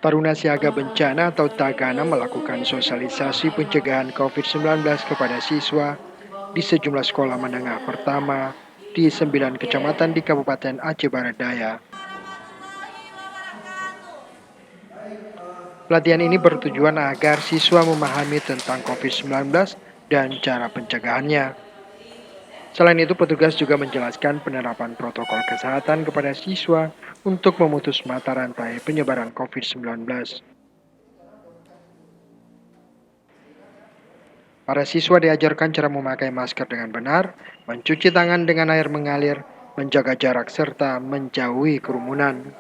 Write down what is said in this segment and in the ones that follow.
Taruna Siaga Bencana atau Tagana melakukan sosialisasi pencegahan COVID-19 kepada siswa di sejumlah sekolah menengah pertama di 9 kecamatan di Kabupaten Aceh Barat Daya. Pelatihan ini bertujuan agar siswa memahami tentang COVID-19 dan cara pencegahannya. Selain itu, petugas juga menjelaskan penerapan protokol kesehatan kepada siswa untuk memutus mata rantai penyebaran COVID-19. Para siswa diajarkan cara memakai masker dengan benar, mencuci tangan dengan air mengalir, menjaga jarak, serta menjauhi kerumunan.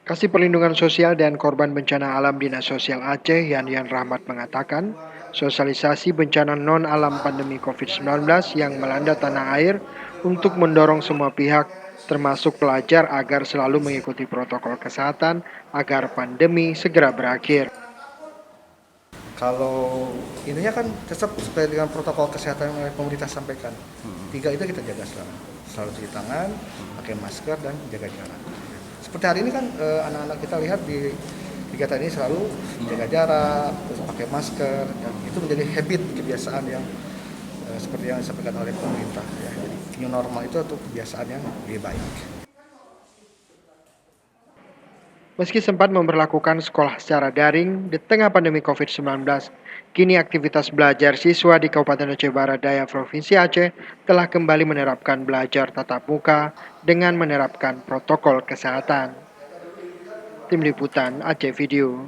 Kasih Perlindungan Sosial dan Korban Bencana Alam Dinas Sosial Aceh, Yan Rahmat mengatakan, sosialisasi bencana non-alam pandemi COVID-19 yang melanda tanah air untuk mendorong semua pihak, termasuk pelajar, agar selalu mengikuti protokol kesehatan agar pandemi segera berakhir. Kalau ininya kan tetap sesuai dengan protokol kesehatan yang pemerintah sampaikan. 3 itu kita jaga selalu cuci tangan, pakai masker dan jaga jarak. Seperti hari ini kan anak-anak kita lihat di kegiatan ini selalu jaga jarak, terus pakai masker, dan itu menjadi habit kebiasaan yang seperti yang disampaikan oleh pemerintah. Ya. Jadi new normal itu untuk kebiasaan yang lebih baik. Meski sempat memberlakukan sekolah secara daring di tengah pandemi COVID-19, kini aktivitas belajar siswa di Kabupaten Aceh Barat Daya Provinsi Aceh telah kembali menerapkan belajar tatap muka dengan menerapkan protokol kesehatan. Tim Liputan Aceh Video.